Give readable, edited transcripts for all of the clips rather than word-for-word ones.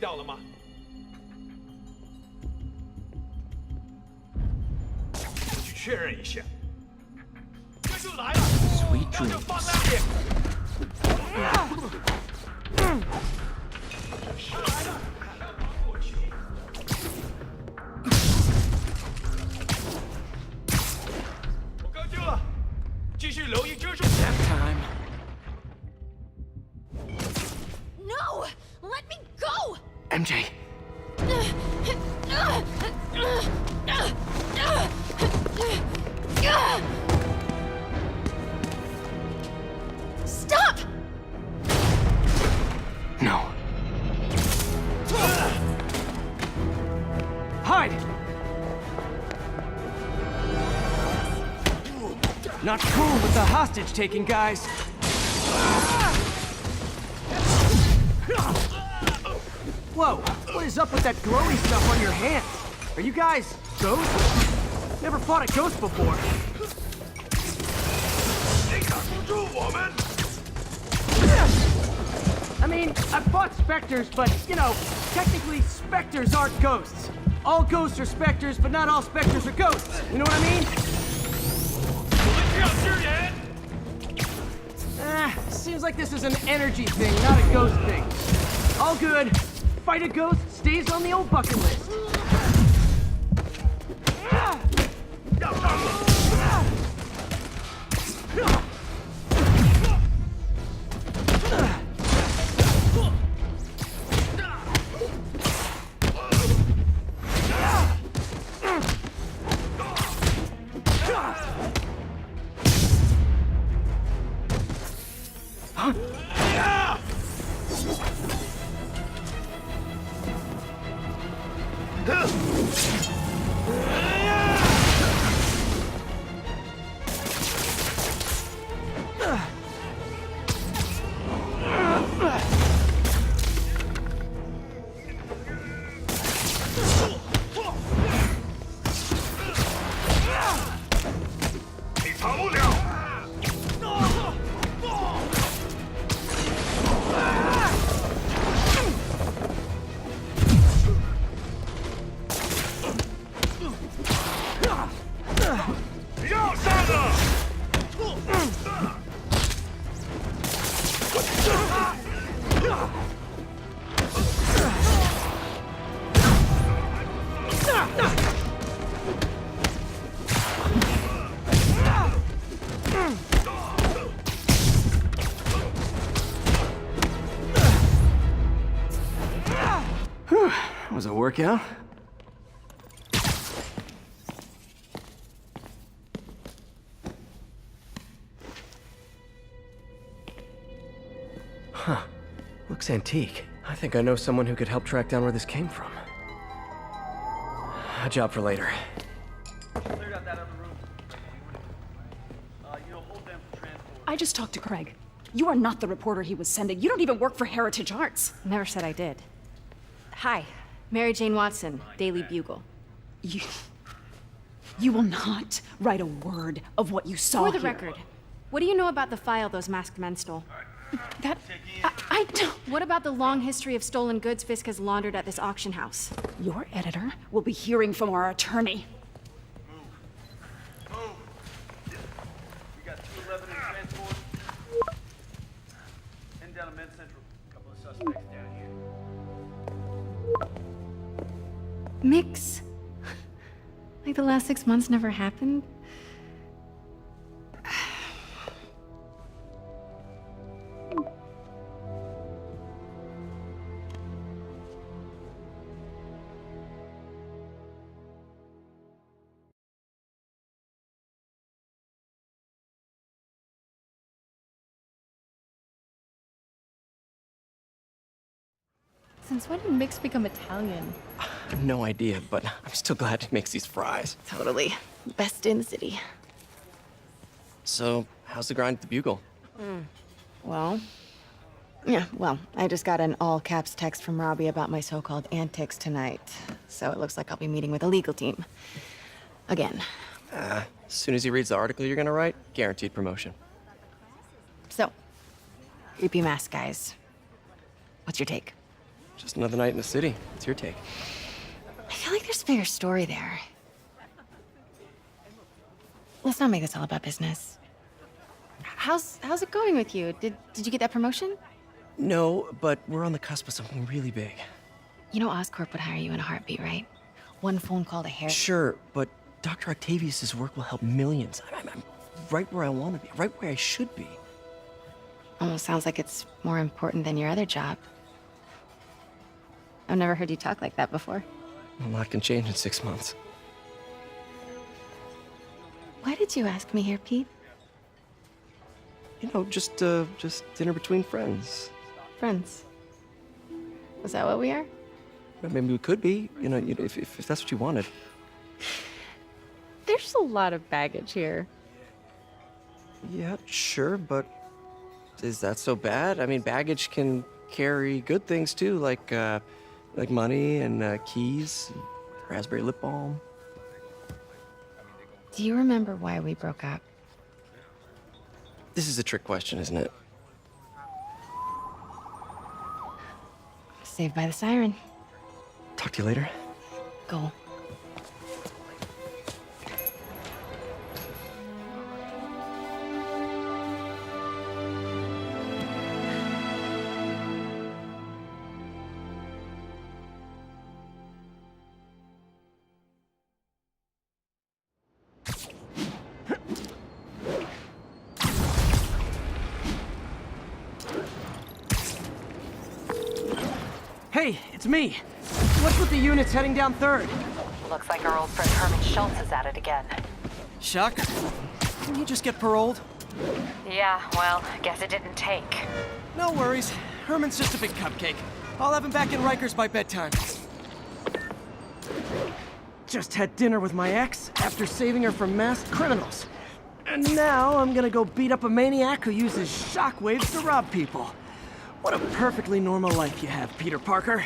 到了吗？我去确认一下。这就来了， Sweet 那就 dreams. 放亮点。是来了，要跑过去。我刚救了，继续留意遮住点。 Time. No! Let me go! MJ. Stop! No. Hide! Not cool with the hostage taking, guys. Whoa, what is up with that glowy stuff on your hands? Are you guys ghosts? Never fought a ghost before. 你挡不住我们。 I mean, I've fought specters, but, you know, technically specters aren't ghosts. All ghosts are specters, but not all specters are ghosts. You know what I mean? 我们需要支援。 Seems like this is an energy thing, not a ghost thing. All good. Fight a ghost stays on the old bucket list. 要上了。 你逃不了。 要上了！Was it a workout? Huh. Looks antique. I think I know someone who could help track down where this came from. A job for later. Cleared out that other room. Hold them for transport. I just talked to Craig. You are not the reporter he was sending. You don't even work for Heritage Arts. Never said I did. Hi, Mary Jane Watson, Daily Bugle. You will not write a word of what you saw For the here. record, what do you know about the file those masked men stole? That... I don't... What about the long history of stolen goods Fisk has laundered at this auction house? Your editor will be hearing from our attorney. Move. We got 211 in transport. Heading down to Med Central. Couple of suspects down here. Mix. Like the last 6 months never happened? Since when did Mix become Italian? I have no idea, but I'm still glad he makes these fries. Totally. Best in the city. So, how's the grind at the Bugle? Well, I just got an all-caps text from Robbie about my so-called antics tonight. So it looks like I'll be meeting with a legal team. Again. As soon as he reads the article you're gonna write, guaranteed promotion. So, creepy mask guys. What's your take? Just another night in the city. What's your take? I feel like there's a bigger story there. Let's not make this all about business. How's it going with you? Did you get that promotion? No, but we're on the cusp of something really big. You know Oscorp would hire you in a heartbeat, right? One phone call to Harry. Sure, but Dr. Octavius's work will help millions. I'm right where I want to be, right where I should be. Almost sounds like it's more important than your other job. I've never heard you talk like that before. A lot can change in 6 months. Why did you ask me here, Pete? You know, just dinner between friends. Friends. Was that what we are? Well, maybe we could be, if that's what you wanted. There's a lot of baggage here. Yeah, sure, but is that so bad? I mean, baggage can carry good things too, like money and keys, and raspberry lip balm. Do you remember why we broke up? This is a trick question, isn't it? Saved by the siren. Talk to you later. Go. Hey, it's me. What's with the units heading down 3rd? Looks like our old friend Herman Schultz is at it again. Shock? Didn't you just get paroled? Yeah, well, guess it didn't take. No worries. Herman's just a big cupcake. I'll have him back in Rikers by bedtime. Just had dinner with my ex after saving her from masked criminals. And now I'm gonna go beat up a maniac who uses shockwaves to rob people. What a perfectly normal life you have, Peter Parker.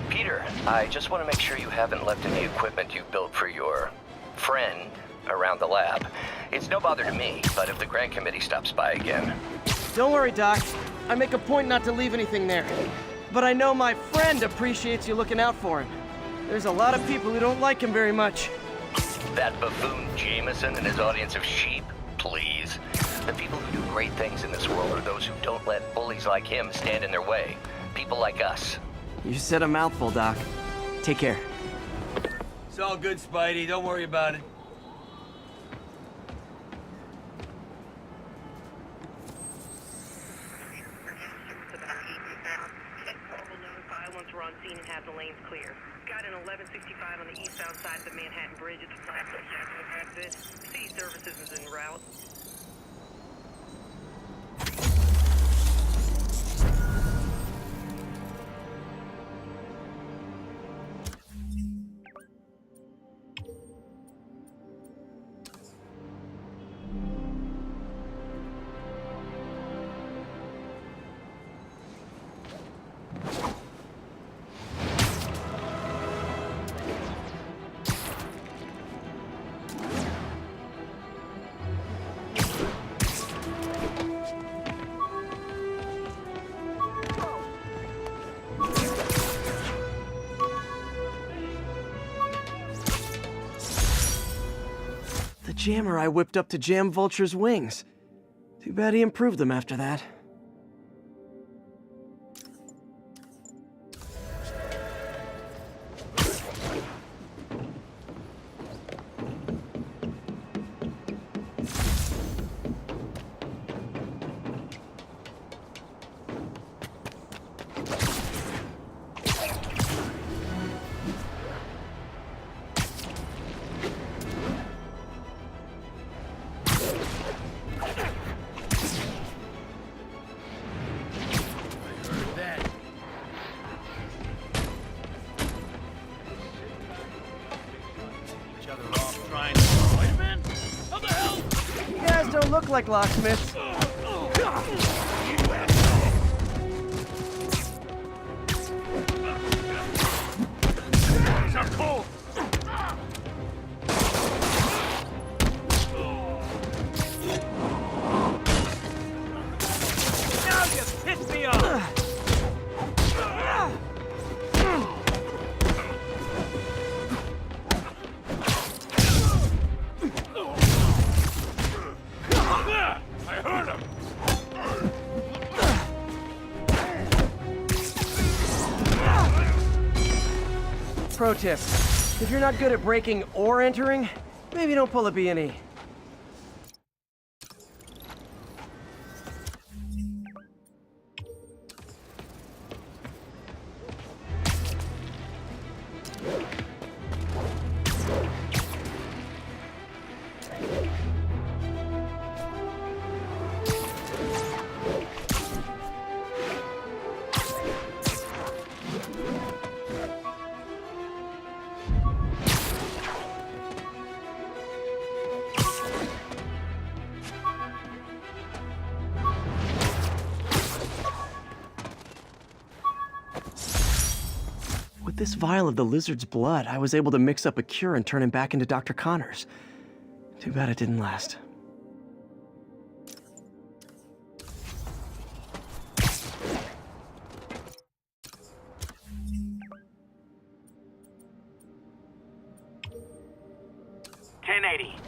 Peter, I just want to make sure you haven't left any equipment you built for your friend around the lab. It's no bother to me, but if the grant committee stops by again... Don't worry, Doc. I make a point not to leave anything there. But I know my friend appreciates you looking out for him. There's a lot of people who don't like him very much. That buffoon Jameson and his audience of sheep? Please. The people who do great things in this world are those who don't let bullies like him stand in their way. People like us. You said a mouthful, Doc. Take care. It's all good, Spidey. Don't worry about it. Once we're on scene and have the lanes clear. Got an 1165 on the eastbound side of the Manhattan Bridge. It's a flat exit. City services is en route. The jammer I whipped up to jam Vulture's wings. Too bad he improved them after that. You guys don't look like locksmiths. are cold! Now you piss me off! I heard him! Pro tip, if you're not good at breaking or entering, maybe don't pull a B&E. With this vial of the lizard's blood, I was able to mix up a cure and turn him back into Dr. Connors. Too bad it didn't last.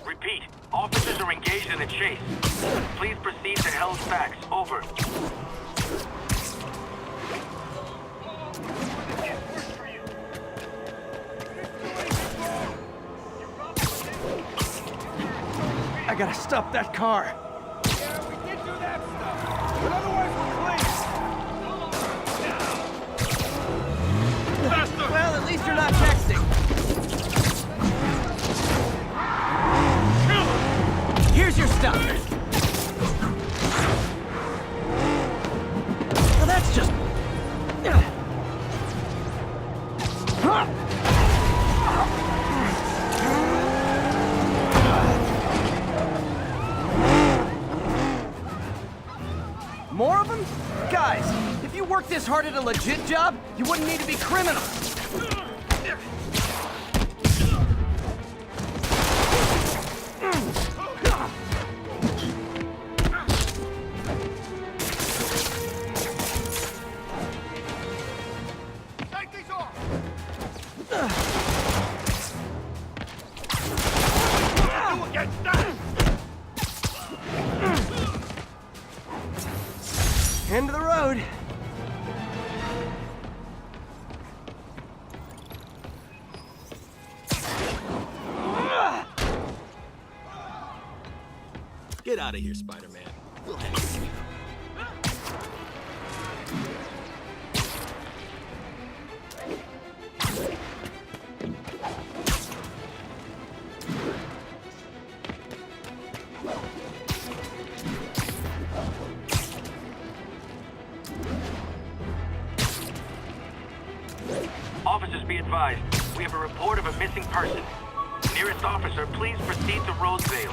Repeat. Officers are engaged in a chase. Please proceed to Halifax. Over. I gotta stop that car. Yeah, we did do that stuff. But otherwise, we're clean. Faster! Well, at least you're not texting. Here's your stuff. Well, that's just... More of them? Guys, if you worked this hard at a legit job, you wouldn't need to be criminals. End of the road. Get out of here, Spider-Man. We'll handle it. Officers, be advised. We have a report of a missing person. Nearest officer, please proceed to Roseville.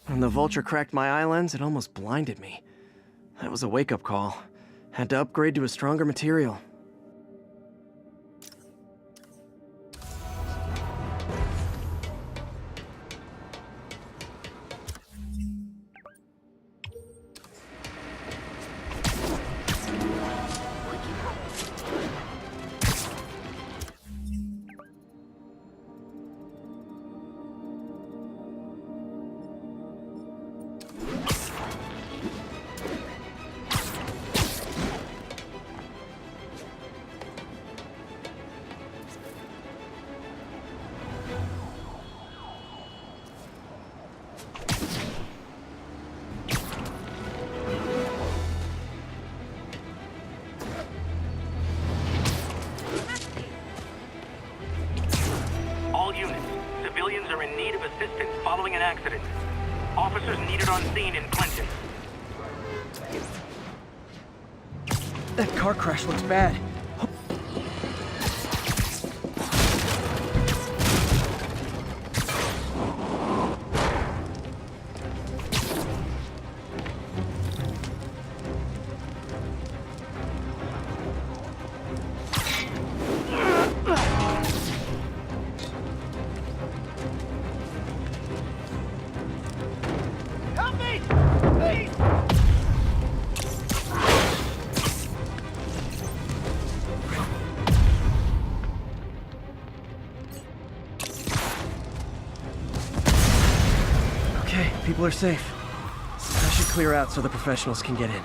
When the vulture cracked my eye lens, it almost blinded me. That was a wake-up call. Had to upgrade to a stronger material. Following an accident. Officers needed on scene in Clinton. That car crash looks bad. Okay, people are safe. I should clear out so the professionals can get in.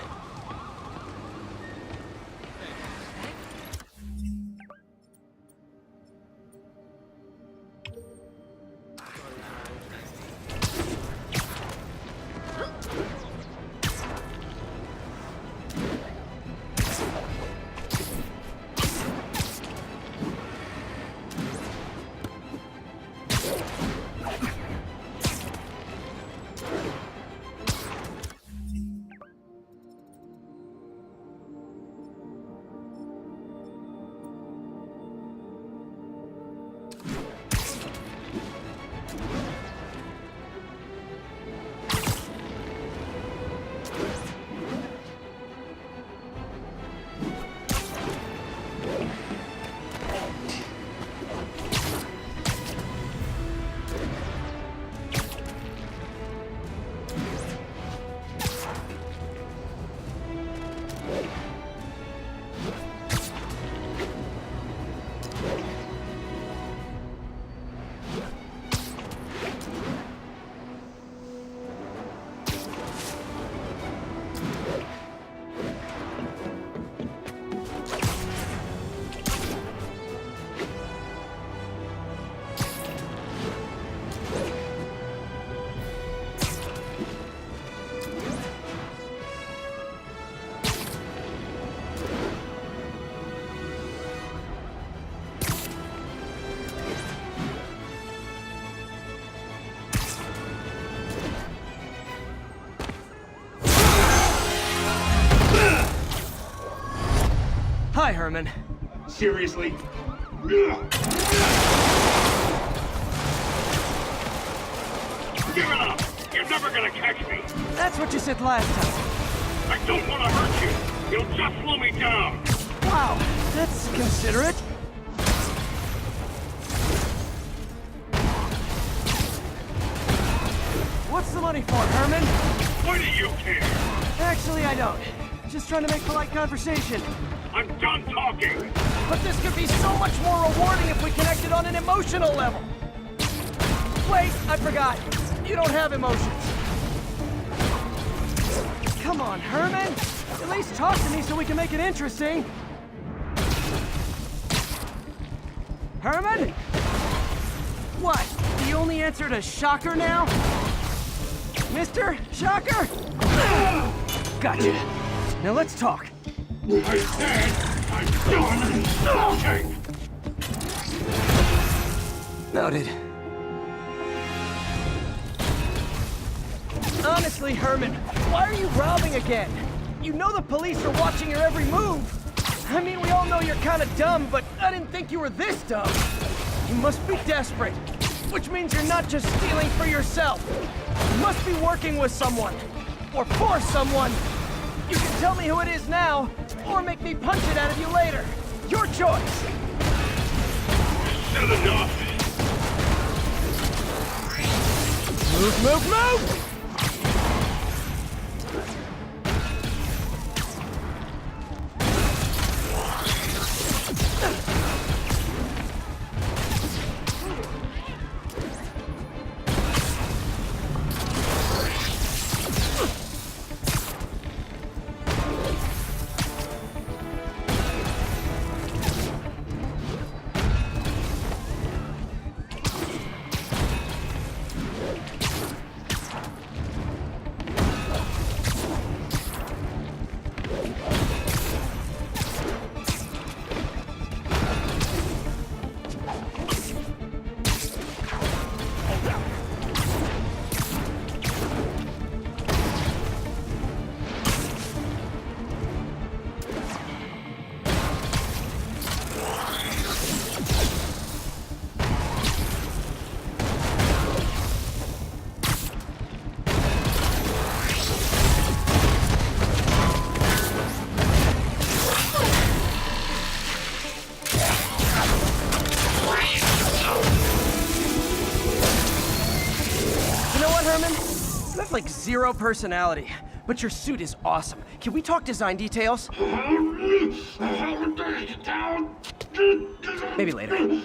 Hi, Herman. Seriously? Give it up! You're never gonna catch me! That's what you said last time. I don't want to hurt you! You'll just slow me down! Wow, that's considerate. What's the money for, Herman? Why do you care? Actually, I don't. Just trying to make polite conversation. I'm done talking! But this could be so much more rewarding if we connected on an emotional level. Wait, I forgot. You don't have emotions. Come on, Herman. At least talk to me so we can make it interesting. Herman? What? The only answer to Shocker now? Mr. Shocker? Gotcha. Now let's talk. I said I'm done talking! Noted. Honestly, Herman, why are you robbing again? You know the police are watching your every move. I mean, we all know you're kind of dumb, but I didn't think you were this dumb. You must be desperate, which means you're not just stealing for yourself. You must be working with someone, or for someone. You can tell me who it is now, or make me punch it out of you later. Your choice. Said enough! Move, move, move! You have like zero personality, but your suit is awesome. Can we talk design details? Maybe later.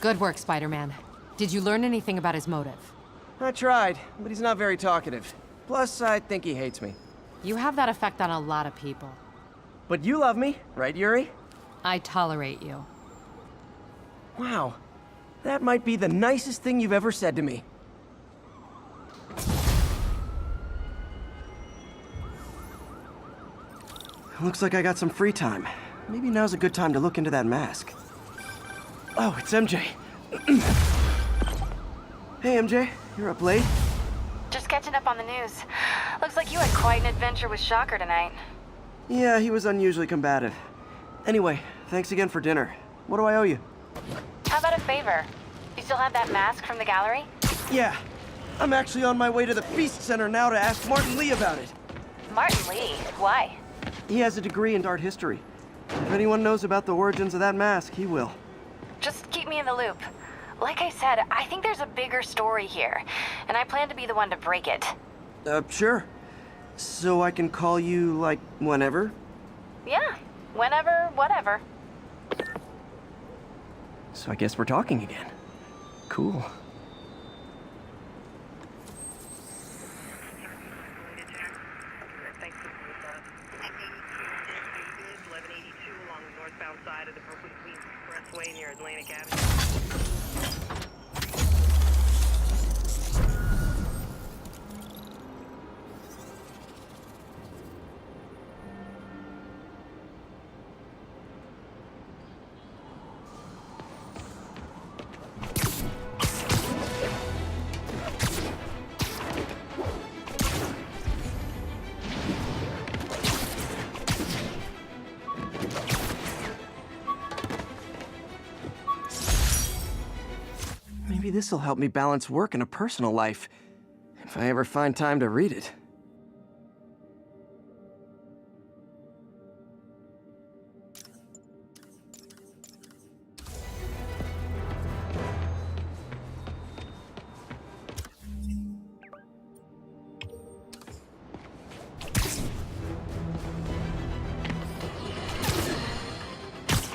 Good work, Spider-Man. Did you learn anything about his motive? I tried, but he's not very talkative. Plus, I think he hates me. You have that effect on a lot of people. But you love me, right, Yuri? I tolerate you. Wow. That might be the nicest thing you've ever said to me. Looks like I got some free time. Maybe now's a good time to look into that mask. Oh, it's MJ. Hey, MJ. You're up late? Just catching up on the news. Looks like you had quite an adventure with Shocker tonight. Yeah, he was unusually combative. Anyway, thanks again for dinner. What do I owe you? How about a favor? You still have that mask from the gallery? Yeah. I'm actually on my way to the Feast Center now to ask Martin Lee about it. Martin Lee? Why? He has a degree in art history. If anyone knows about the origins of that mask, he will. Just keep me in the loop. Like I said, I think there's a bigger story here, and I plan to be the one to break it. Sure. So I can call you, like, whenever? Yeah, whenever, whatever. So I guess we're talking again. Cool. Thanks for the 1182 along the northbound side of the Brooklyn Queens Expressway near Atlantic Avenue. Maybe this'll help me balance work and a personal life, if I ever find time to read it.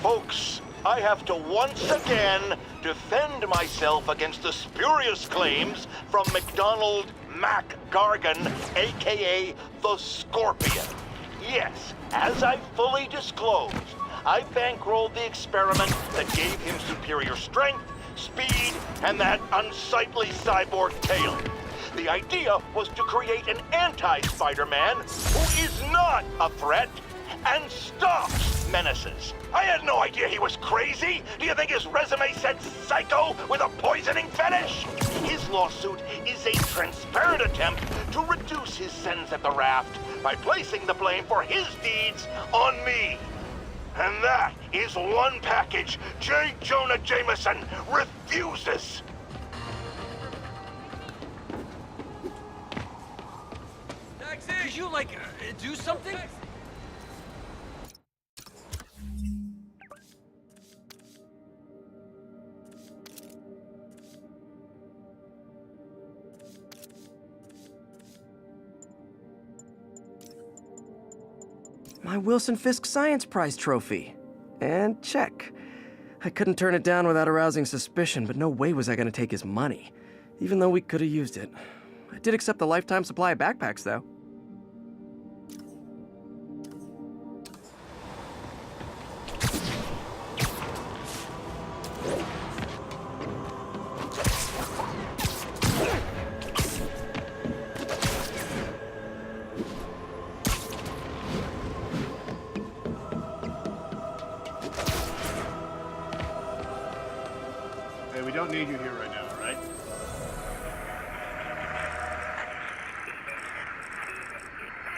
Folks, I have to once again defend myself against the spurious claims from McDonald Mac Gargan, aka the Scorpion. Yes, as I fully disclosed, I bankrolled the experiment that gave him superior strength, speed, and that unsightly cyborg tail. The idea was to create an anti-Spider-Man who is not a threat and stops menaces. I had no idea he was crazy. Do you think his resume said psycho with a poisoning fetish? His lawsuit is a transparent attempt to reduce his sentence at the raft by placing the blame for his deeds on me. And that is one package J. Jonah Jameson refuses. Could you, do something? My Wilson Fisk Science Prize trophy. And check. I couldn't turn it down without arousing suspicion, but no way was I gonna take his money, even though we could have used it. I did accept the lifetime supply of backpacks, though. Hey, we don't need you here right now, right?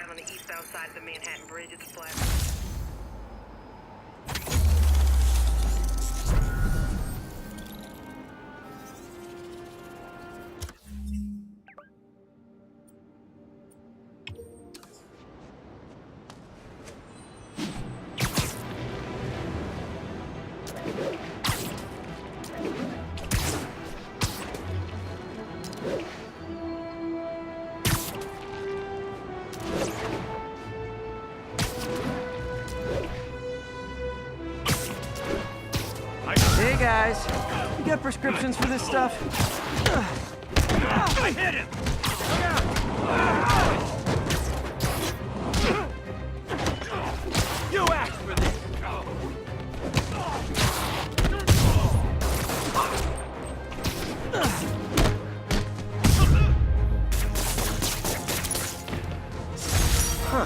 On the eastbound side of the Manhattan Bridge, it's flat. Hey guys, you got prescriptions for this stuff? I hit him! You asked for this! Huh.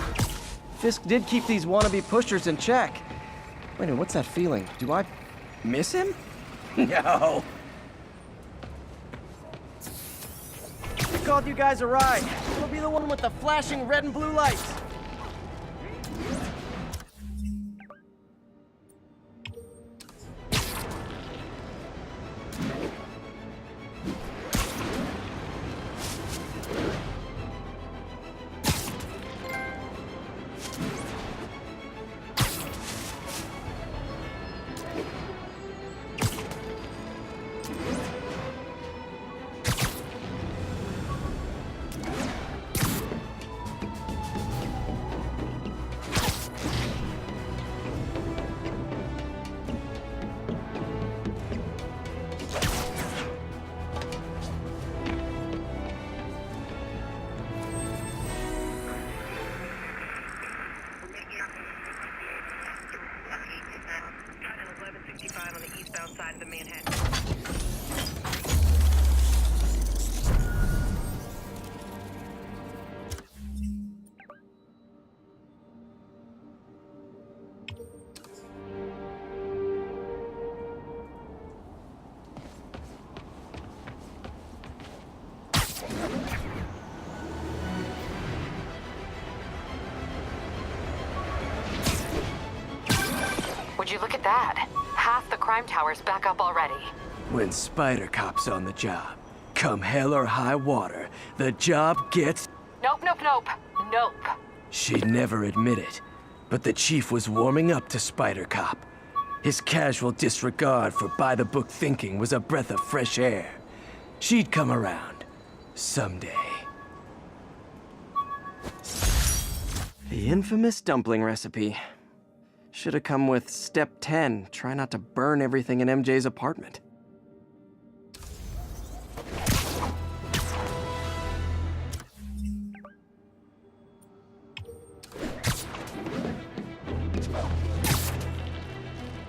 Fisk did keep these wannabe pushers in check. Wait a minute, what's that feeling? Do I miss him? No. I called you guys a ride. It'll be the one with the flashing red and blue lights. Got an 1165 on the eastbound side of the Manhattan. Would you look at that? Half the crime tower's back up already. When Spider Cop's on the job, come hell or high water, the job gets... Nope, nope, nope. Nope. She'd never admit it, but the chief was warming up to Spider Cop. His casual disregard for by-the-book thinking was a breath of fresh air. She'd come around. Someday. The infamous dumpling recipe. Should have come with step 10. Try not to burn everything in MJ's apartment.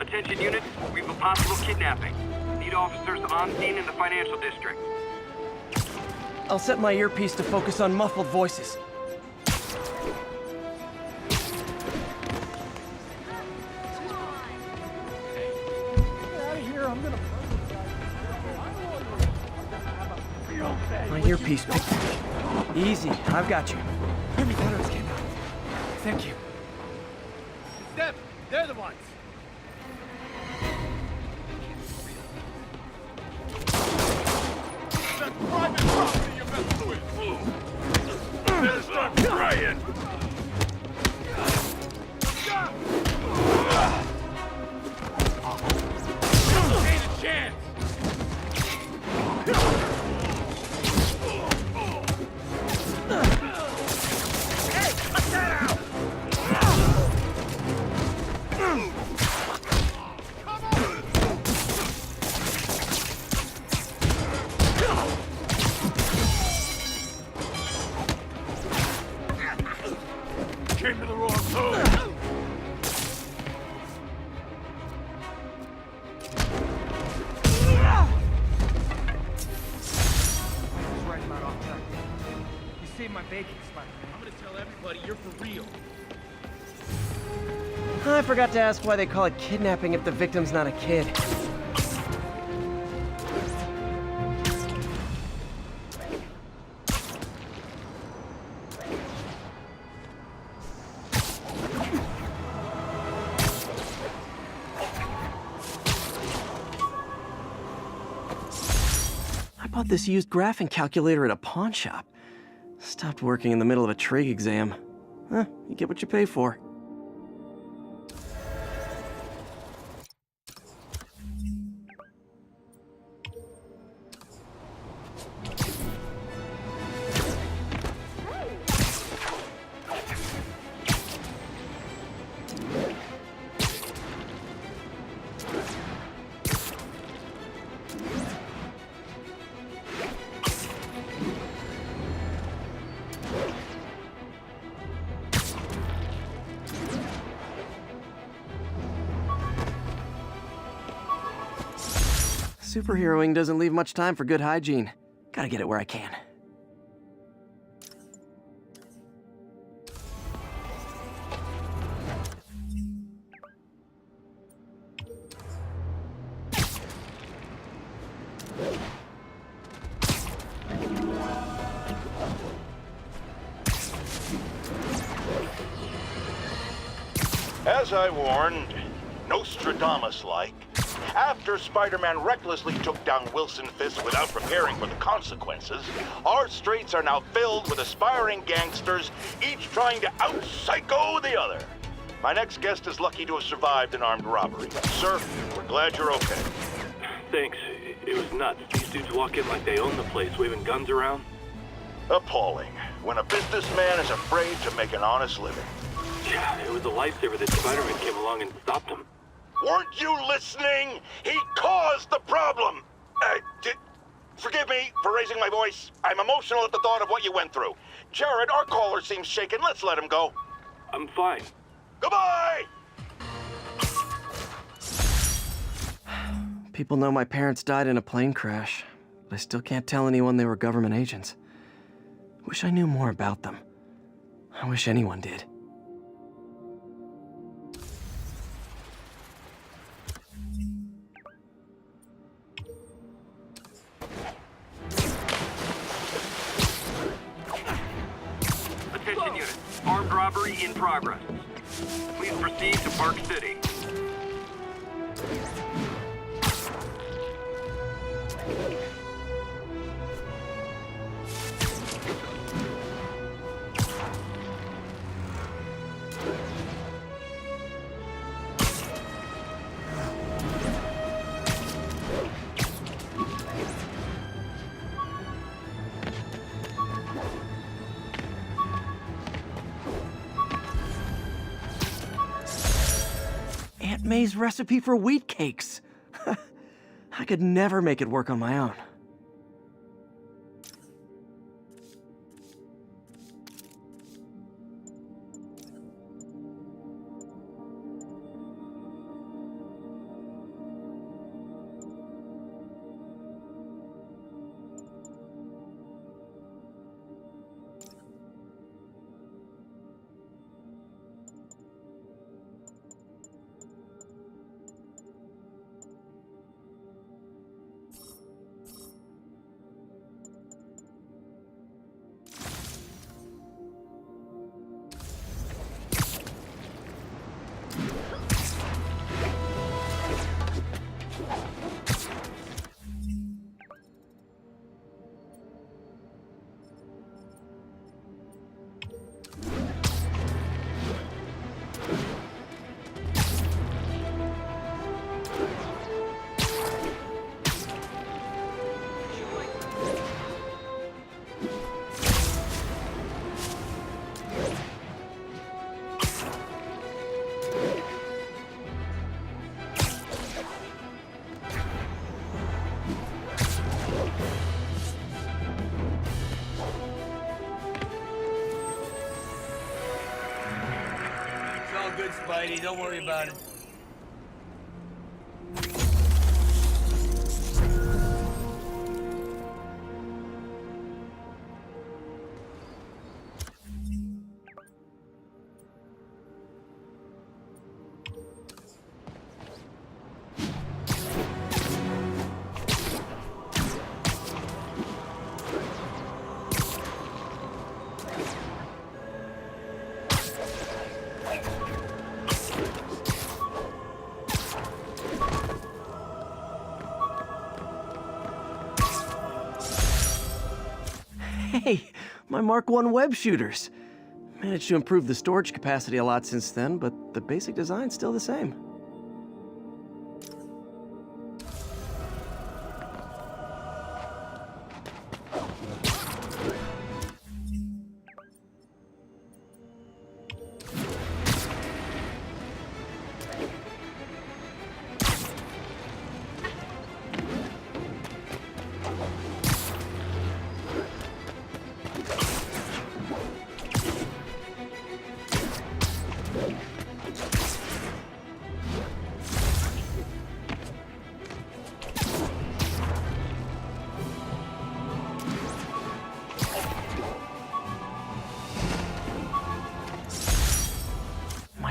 Attention units, we have a possible kidnapping. Need officers on scene in the financial district. I'll set my earpiece to focus on muffled voices. My earpiece picked it. Easy, I've got you. Hear me better, Skin. Thank you. Step, they're the ones. That's private property you're messing with. Better start praying. Ain't a chance. Came to the wrong hole. Right about off time. You saved my bacon, Spider. I'm gonna tell everybody you're for real. I forgot to ask why they call it kidnapping if the victim's not a kid. I bought this used graphing calculator at a pawn shop. Stopped working in the middle of a trig exam. Huh, you get what you pay for. Superheroing doesn't leave much time for good hygiene. Gotta get it where I can. As I warned, Nostradamus-like, after Spider-Man recklessly took down Wilson Fisk without preparing for the consequences, our streets are now filled with aspiring gangsters, each trying to out-psycho the other. My next guest is lucky to have survived an armed robbery. Sir, we're glad you're okay. Thanks. It was nuts. These dudes walk in like they own the place, waving guns around. Appalling. When a businessman is afraid to make an honest living. Yeah, it was a lifesaver that Spider-Man came along and stopped him. Weren't you listening? He caused the problem! Forgive me for raising my voice. I'm emotional at the thought of what you went through. Jared, our caller seems shaken. Let's let him go. I'm fine. Goodbye! People know my parents died in a plane crash, but I still can't tell anyone they were government agents. Wish I knew more about them. I wish anyone did. Attention units. Armed robbery in progress. Please proceed to Park City. Aunt May's recipe for wheat cakes. I could never make it work on my own. Good, Spidey. Don't worry about it. Hey, my Mark I web shooters. Managed to improve the storage capacity a lot since then, but the basic design's still the same.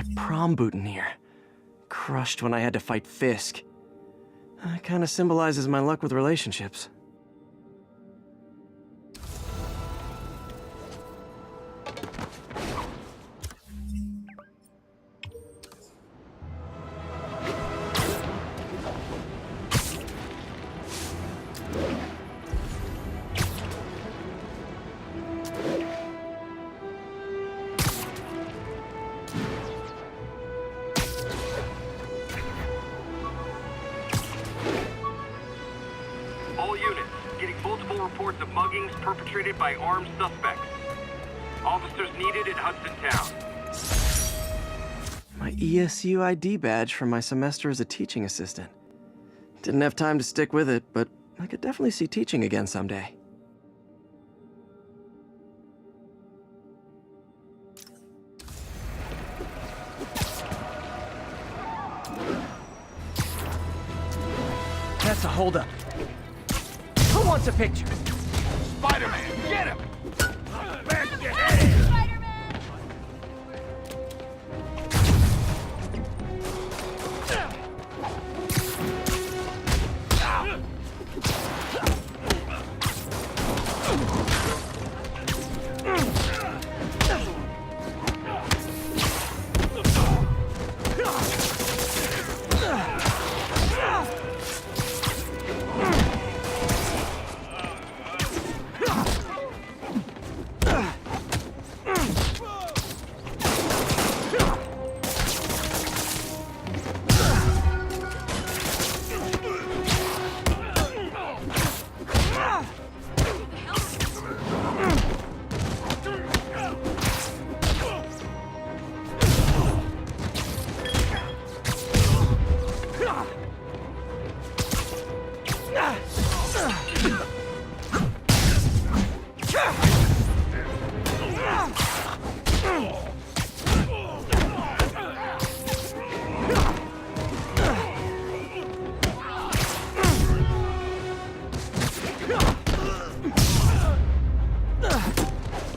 my prom boutonniere. Crushed when I had to fight Fisk. That kind of symbolizes my luck with relationships. All units, getting multiple reports of muggings perpetrated by armed suspects. Officers needed in Hudson Town. My ESU ID badge from my semester as a teaching assistant. Didn't have time to stick with it, but I could definitely see teaching again someday. That's a holdup. Who wants a picture? Spider-Man, get him! Back your head!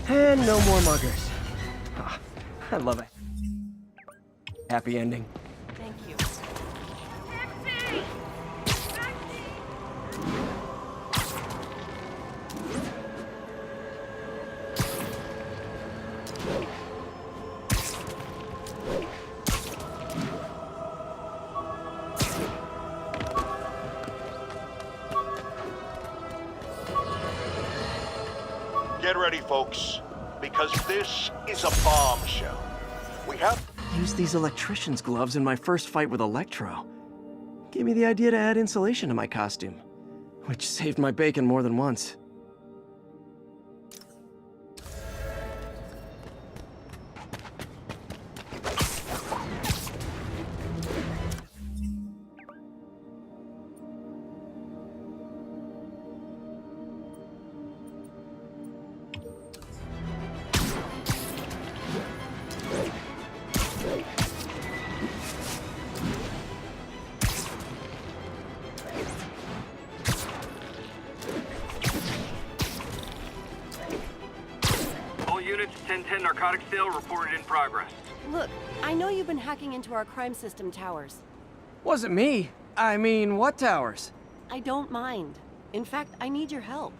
And no more muggers. Ah, I love it. Happy ending. Thank you. Get ready, folks, because this is a bombshell. We have... Used these electrician's gloves in my first fight with Electro. Gave me the idea to add insulation to my costume, which saved my bacon more than once. All units, 1010 narcotic sale reported in progress. Look, I know you've been hacking into our crime system towers. Wasn't me. I mean, what towers? I don't mind. In fact, I need your help.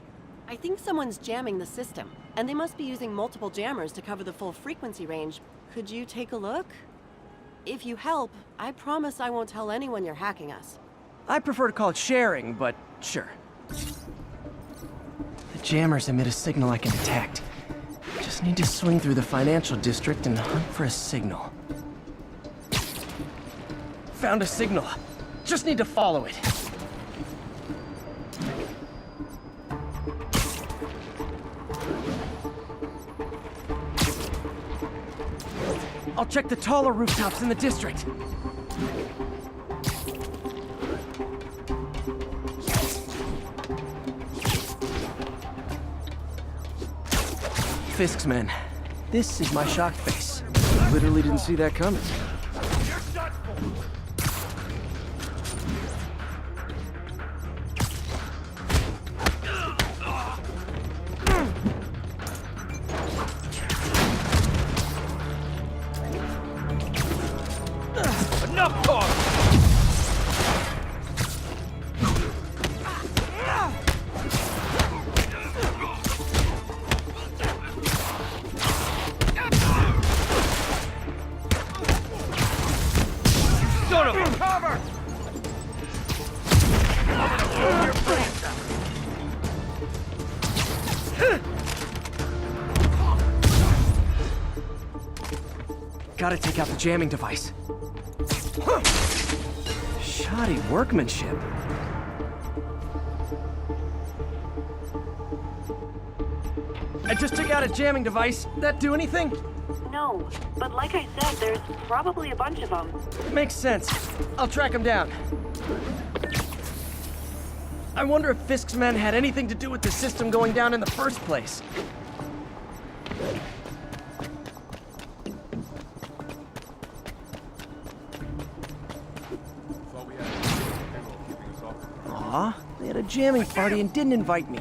I think someone's jamming the system, and they must be using multiple jammers to cover the full frequency range. Could you take a look? If you help, I promise I won't tell anyone you're hacking us. I prefer to call it sharing, but sure. The jammers emit a signal I can detect. Just need to swing through the financial district and hunt for a signal. Found a signal. Just need to follow it. I'll check the taller rooftops in the district. Fisk's men. This is my shock face. Literally didn't see that coming. Gotta take out the jamming device. Huh. Shoddy workmanship. I just took out a jamming device. That do anything? No, but like I said, there's probably a bunch of them. Makes sense. I'll track him down. I wonder if Fisk's men had anything to do with the system going down in the first place. Aw, they had a jamming party and didn't invite me.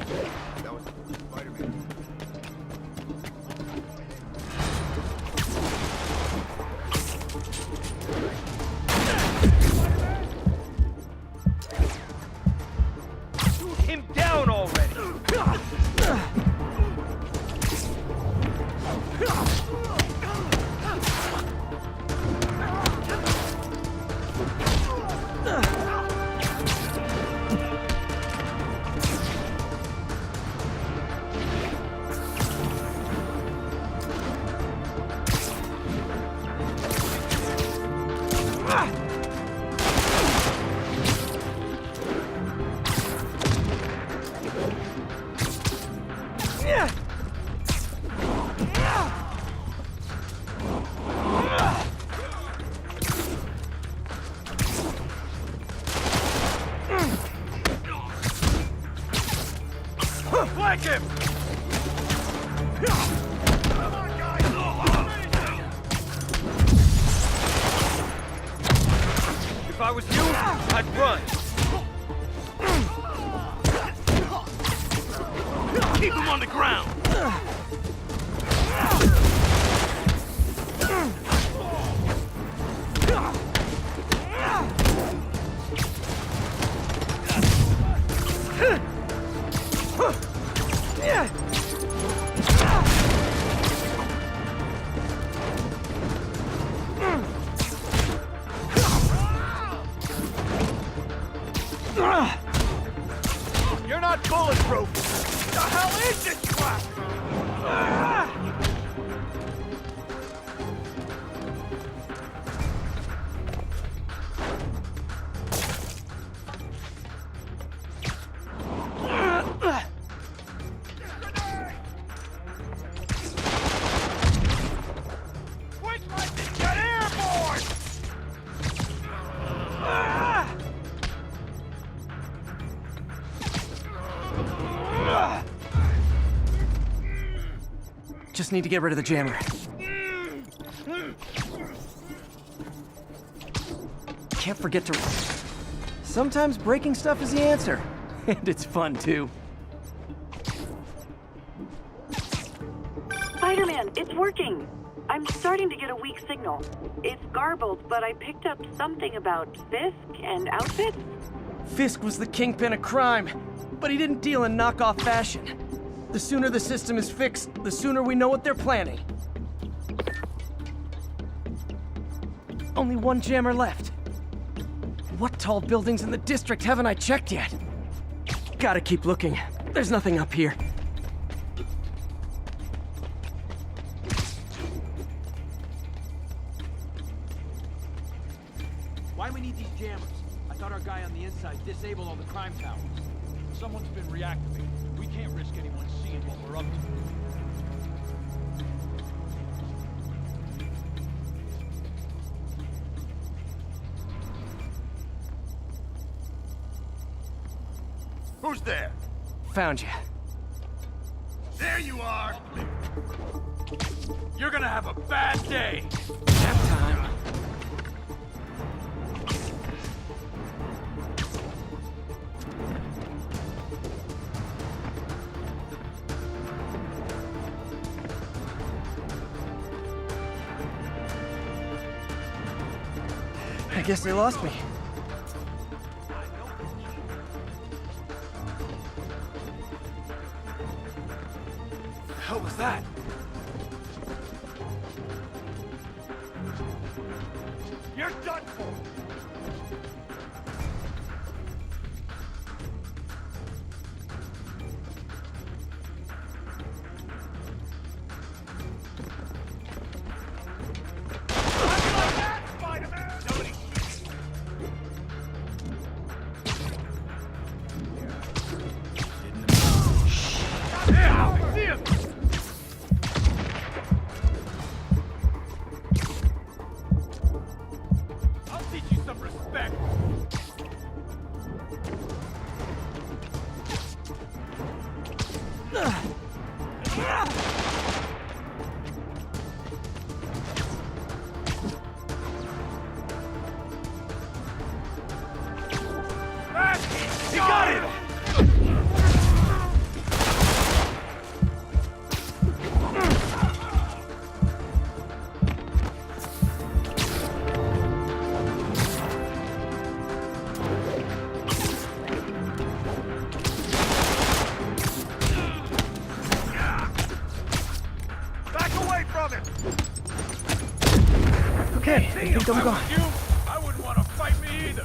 Flank him! If I was you, I'd run. Keep him on the ground. You're not bulletproof! What the hell is this crap? Quick, Mike, get airborne! Just need to get rid of the jammer. Can't forget to... Sometimes breaking stuff is the answer. And it's fun, too. Spider-Man, it's working. I'm starting to get a weak signal. It's garbled, but I picked up something about Fisk and outfits. Fisk was the kingpin of crime, but he didn't deal in knockoff fashion. The sooner the system is fixed, the sooner we know what they're planning. Only one jammer left. What tall buildings in the district haven't I checked yet? Gotta keep looking. There's nothing up here. Why do we need these jammers? I thought our guy on the inside disabled all the crime towers. Someone's been reactivated. We can't risk anyone seeing what we're up to. Who's there? Found you. There you are! You're gonna have a bad day! Nap time. I guess they lost me. The hell was that? You're done for! Okay, I think I'm gone. You? I wouldn't want to fight me either.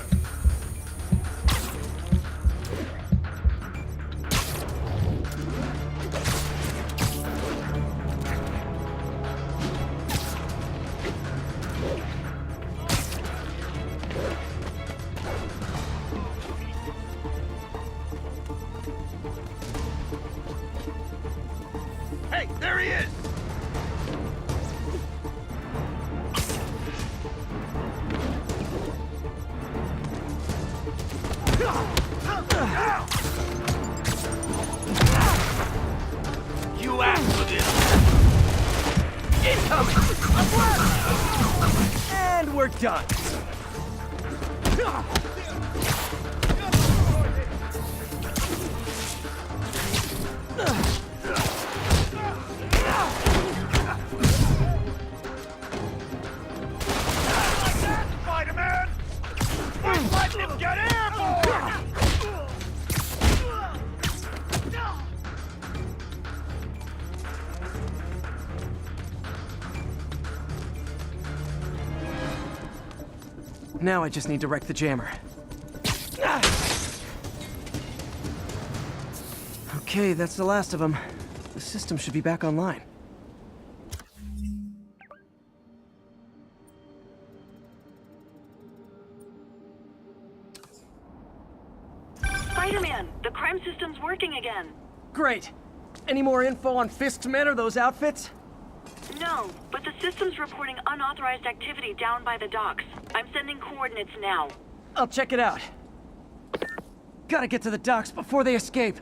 Hey, there he is! You asked for this! Incoming! And we're done. Spider-Man! We're letting him get airborne! Now I just need to wreck the jammer. Okay, that's the last of them. The system should be back online. Spider-Man, the crime system's working again. Great. Any more info on Fisk's men or those outfits? No, but the system's reporting unauthorized activity down by the docks. I'm sending coordinates now. I'll check it out. Gotta get to the docks before they escape.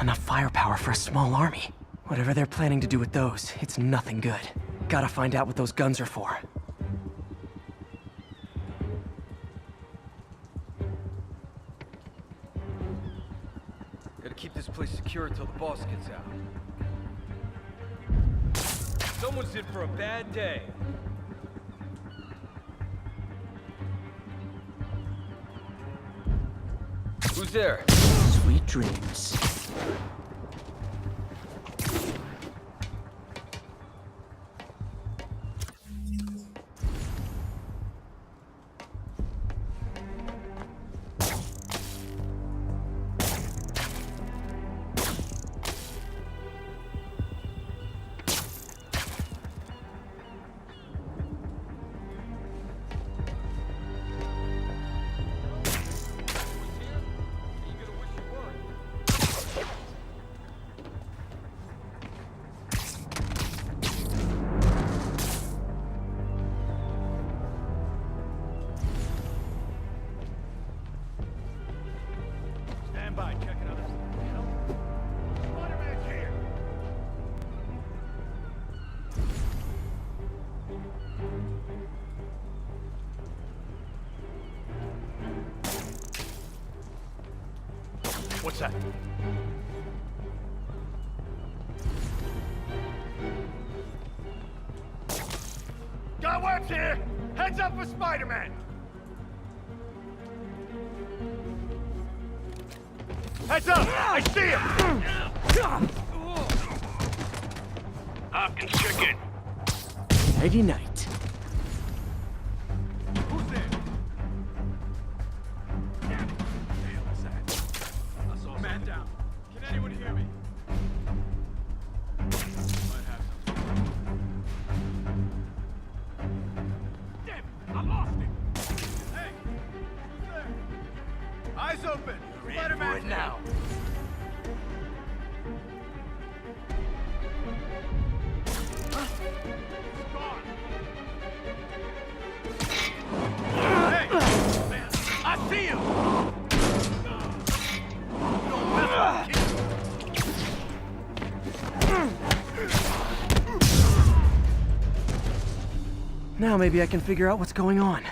Enough firepower for a small army. Whatever they're planning to do with those, it's nothing good. Gotta find out what those guns are for. Gotta keep this place secure until the boss gets out. Someone's in for a bad day. Who's there? Sweet dreams. Stand by, check it out. Spider-Man's here! What's that? Got works here! Heads up for Spider-Man! Heads up! I see him! Hopkins, check in. Nighty night. Who's there? Damn it. The hell is that? I saw man down. Can anyone hear me? Might have some. Damn it! I lost him! Hey! Who's there? Eyes open! Spider-Man's now! Hey! Man, I see you! Now maybe I can figure out what's going on.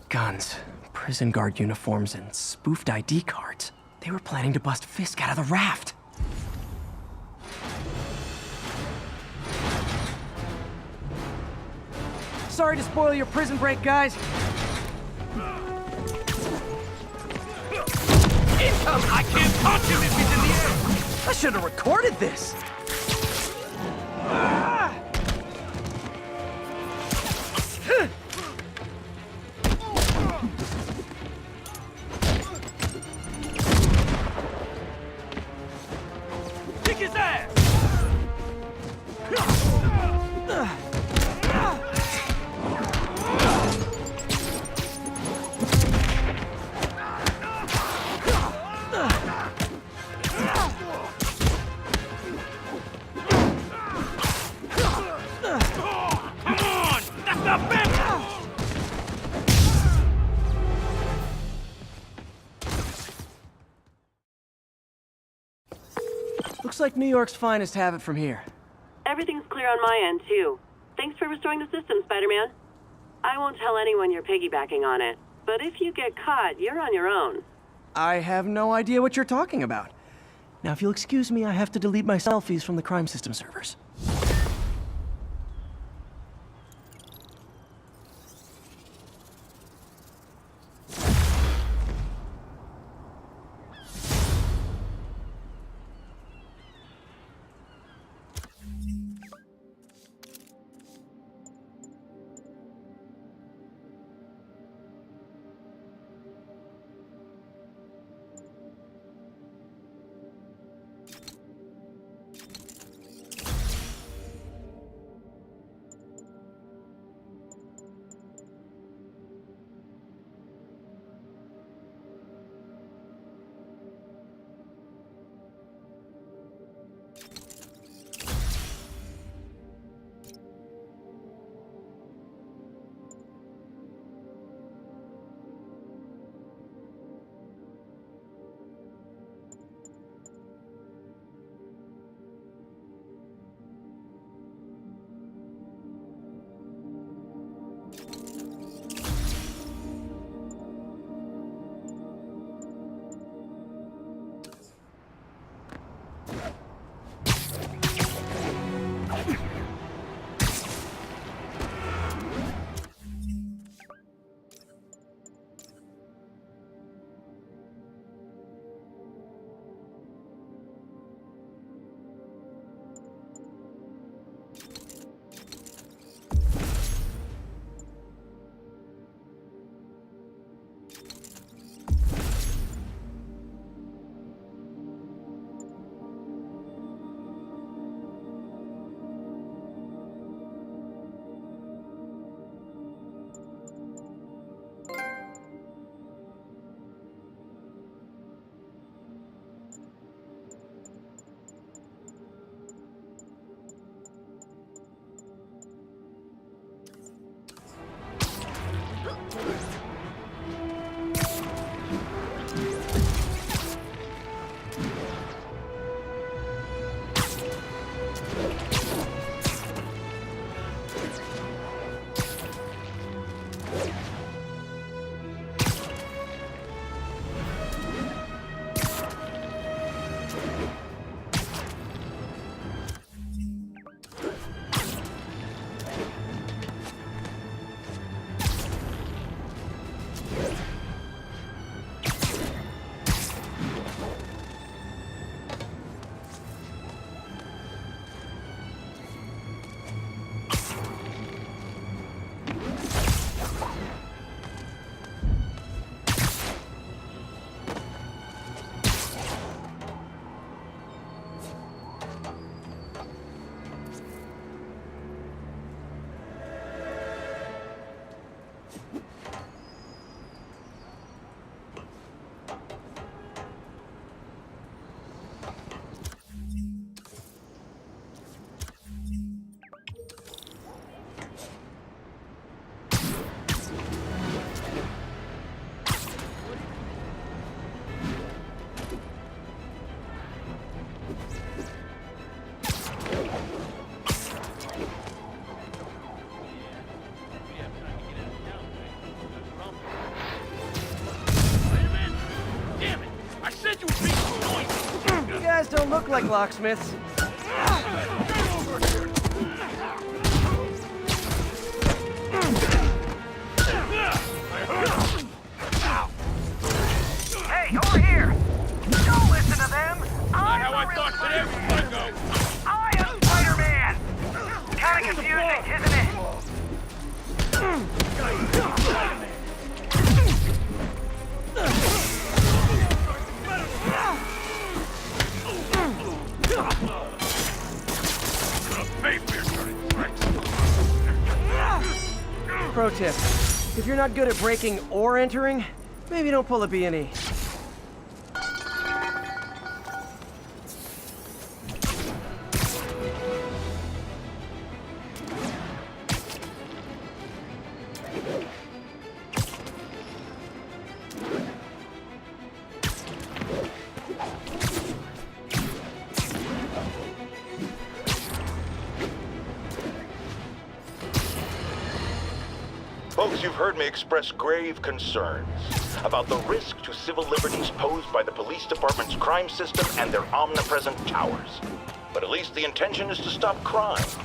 Guns, prison guard uniforms, and spoofed ID cards. They were planning to bust Fisk out of the raft. Sorry to spoil your prison break, guys. Income! I can't punch him if he's in the air! I should have recorded this. Kick his ass! Looks like New York's finest have it from here. Everything's clear on my end, too. Thanks for restoring the system, Spider-Man. I won't tell anyone you're piggybacking on it, but if you get caught, you're on your own. I have no idea what you're talking about. Now, if you'll excuse me, I have to delete my selfies from the crime system servers. guys don't look like locksmiths. Hey, over here! Don't listen to them! Not how I thought today was gonna go. I am Spider-Man! Kinda confusing, isn't it? Pro tip, if you're not good at breaking or entering, maybe don't pull a B&E. Folks, you've heard me express grave concerns about the risk to civil liberties posed by the police department's crime system and their omnipresent towers. But at least the intention is to stop crimes.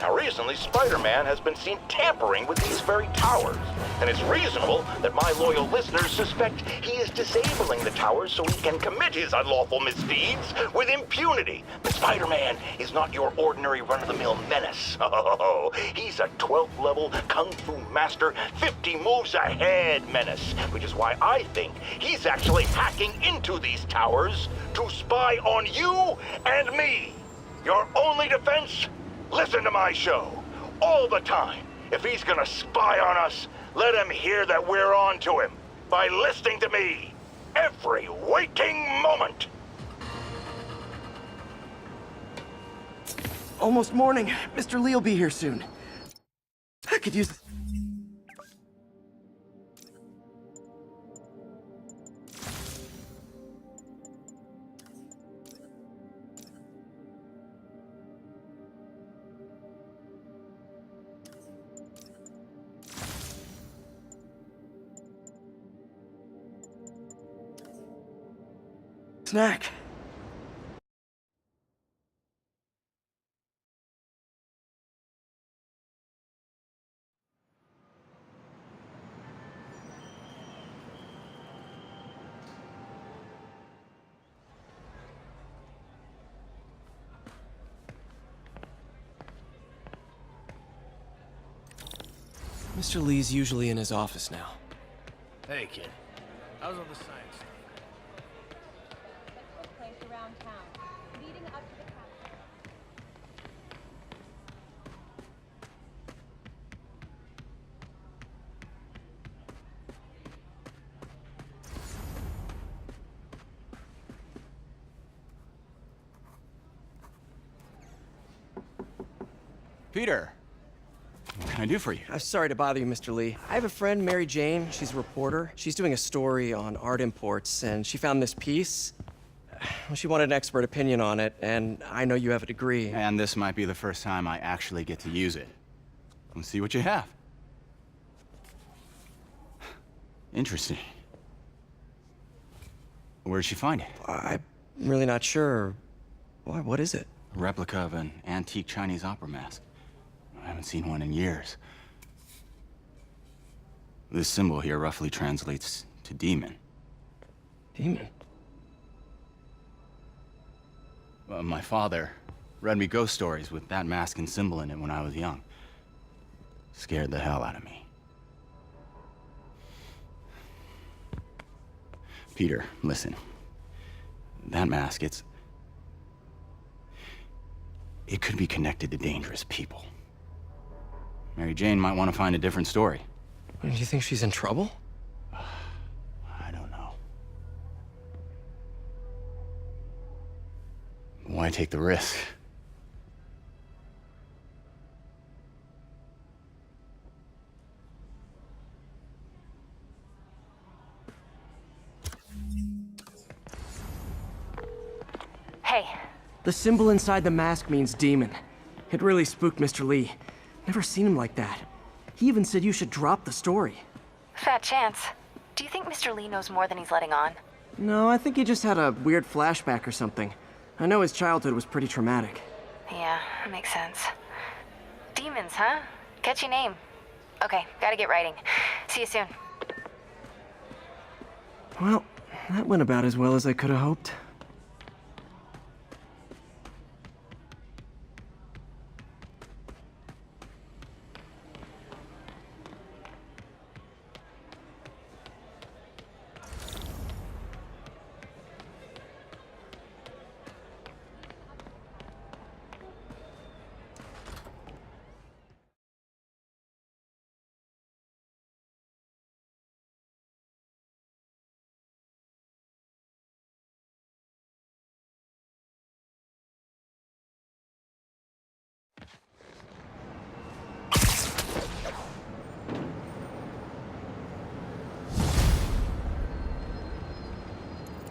Now, recently, Spider-Man has been seen tampering with these very towers, and it's reasonable that my loyal listeners suspect he is disabling the towers so he can commit his unlawful misdeeds with impunity. But Spider-Man is not your ordinary run-of-the-mill menace. Oh, he's a 12th level Kung Fu master, 50 moves ahead menace, which is why I think he's actually hacking into these towers to spy on you and me. Your only defense? Listen to my show. All the time. If he's gonna spy on us, let him hear that we're on to him by listening to me every waking moment. Almost morning. Mr. Lee will be here soon. I could use... snack. Mr. Lee's usually in his office now. Hey, kid. How's all the science stuff? Around town, leading up to the castle. Peter, what can I do for you? I'm sorry to bother you, Mr. Lee. I have a friend, Mary Jane. She's a reporter. She's doing a story on art imports, and she found this piece. Well, she wanted an expert opinion on it, and I know you have a degree. And this might be the first time I actually get to use it. Let's see what you have. Interesting. Where did she find it? I'm really not sure. Why, what is it? A replica of an antique Chinese opera mask. I haven't seen one in years. This symbol here roughly translates to demon. Demon? My father read me ghost stories with that mask and symbol in it when I was young. Scared the hell out of me. Peter, listen. That mask, it could be connected to dangerous people. Mary Jane might want to find a different story. Do you think she's in trouble? I don't know. Why take the risk? Hey. The symbol inside the mask means demon. It really spooked Mr. Lee. Never seen him like that. He even said you should drop the story. Fat chance. Do you think Mr. Lee knows more than he's letting on? No, I think he just had a weird flashback or something. I know his childhood was pretty traumatic. Yeah, that makes sense. Demons, huh? Catchy name. Okay, gotta get writing. See you soon. Well, that went about as well as I could have hoped.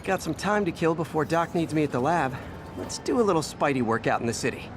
Got some time to kill before Doc needs me at the lab. Let's do a little Spidey workout in the city.